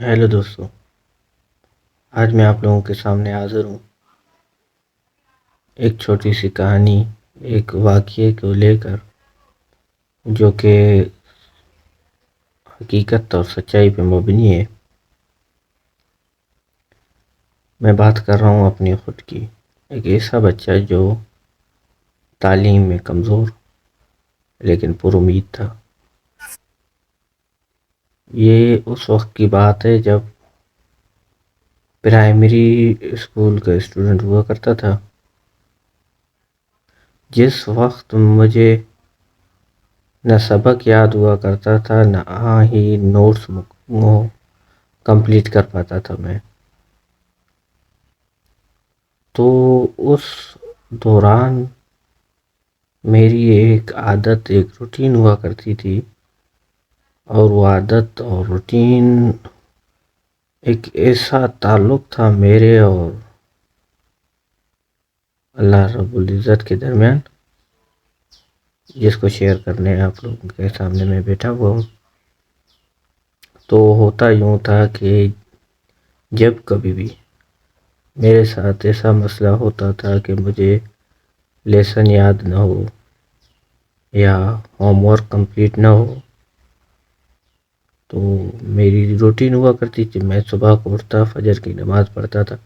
Hello دوستو، آج میں آپ لوگوں کے سامنے حاضر ہوں ایک چھوٹی سی کہانی، ایک واقعے کو لے کر جو کہ حقیقت اور سچائی پہ مبنی ہے۔ میں بات کر رہا ہوں اپنی خود کی، ایک ایسا بچہ جو تعلیم میں کمزور لیکن پر امید تھا۔ یہ اس وقت کی بات ہے جب پرائمری اسکول کا اسٹوڈنٹ ہوا کرتا تھا، جس وقت مجھے نہ سبق یاد ہوا کرتا تھا، نہ ہی نوٹس کمپلیٹ کر پاتا تھا میں۔ تو اس دوران میری ایک عادت، ایک روٹین ہوا کرتی تھی، اور وہ عادت اور روٹین ایک ایسا تعلق تھا میرے اور اللہ رب العزت کے درمیان، جس کو شیئر کرنے آپ لوگوں کے سامنے میں بیٹھا ہوا ہوں۔ تو ہوتا یوں تھا کہ جب کبھی بھی میرے ساتھ ایسا مسئلہ ہوتا تھا کہ مجھے لیسن یاد نہ ہو یا ہوم ورک کمپلیٹ نہ ہو، تو میری روٹین ہوا کرتی تھی، میں صبح کو اٹھتا، فجر کی نماز پڑھتا تھا،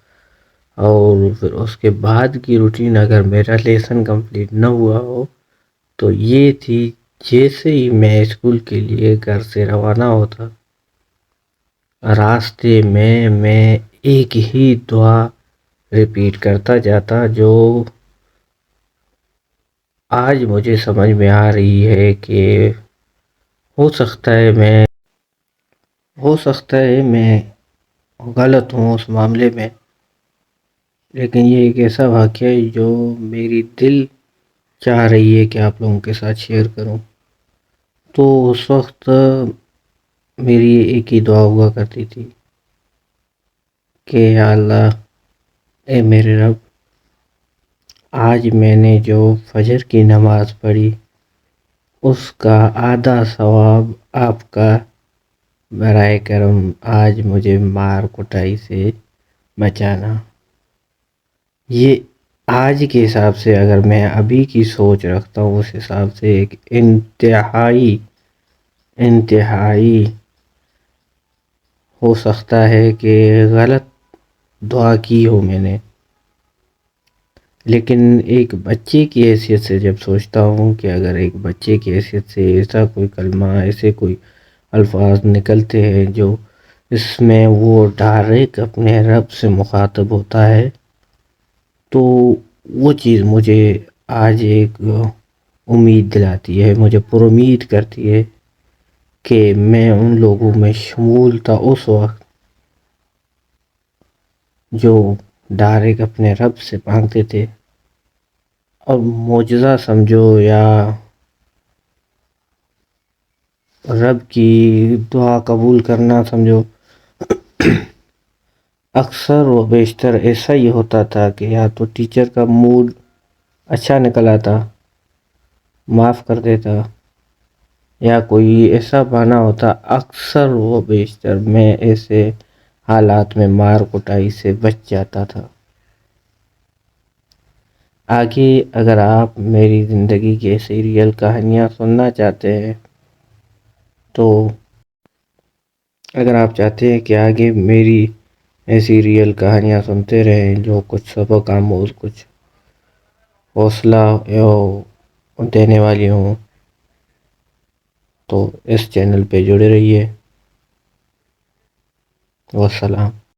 اور پھر اس کے بعد کی روٹین اگر میرا لیسن کمپلیٹ نہ ہوا ہو تو یہ تھی، جیسے ہی میں اسکول کے لیے گھر سے روانہ ہوتا، راستے میں ایک ہی دعا ریپیٹ کرتا جاتا، جو آج مجھے سمجھ میں آ رہی ہے کہ ہو سکتا ہے میں غلط ہوں اس معاملے میں، لیکن یہ ایک ایسا واقعہ ہے جو میری دل چاہ رہی ہے کہ آپ لوگوں کے ساتھ شیئر کروں۔ تو اس وقت میری ایک ہی دعا ہوا کرتی تھی کہ یا اللہ، اے میرے رب، آج میں نے جو فجر کی نماز پڑھی اس کا آدھا ثواب آپ کا، برائے کرم آج مجھے مار کٹائی سے بچانا۔ یہ آج کے حساب سے، اگر میں ابھی کی سوچ رکھتا ہوں، اس حساب سے ایک انتہائی ہو سکتا ہے کہ غلط دعا کی ہو میں نے، لیکن ایک بچے کی حیثیت سے جب سوچتا ہوں کہ اگر ایک بچے کی حیثیت سے ایسا کوئی کلمہ، ایسے کوئی الفاظ نکلتے ہیں جو اس میں وہ ڈائریکٹ اپنے رب سے مخاطب ہوتا ہے، تو وہ چیز مجھے آج ایک امید دلاتی ہے، مجھے پر امید کرتی ہے کہ میں ان لوگوں میں شمول تھا اس وقت جو ڈائریکٹ اپنے رب سے مانگتے تھے، اور معجزہ سمجھو یا رب کی دعا قبول کرنا سمجھو، اکثر و بیشتر ایسا ہی ہوتا تھا کہ یا تو ٹیچر کا موڈ اچھا نکل آتا، معاف کر دیتا، یا کوئی ایسا بہانہ ہوتا۔ اکثر و بیشتر میں ایسے حالات میں مار کٹائی سے بچ جاتا تھا۔ آگے اگر آپ میری زندگی کی ایسی ریئل کہانیاں سننا چاہتے ہیں، تو اگر آپ چاہتے ہیں کہ آگے میری ایسی ریئل کہانیاں سنتے رہیں جو کچھ سبق آموز، کچھ حوصلہ دینے والی ہوں، تو اس چینل پہ جڑے رہیے۔ والسلام۔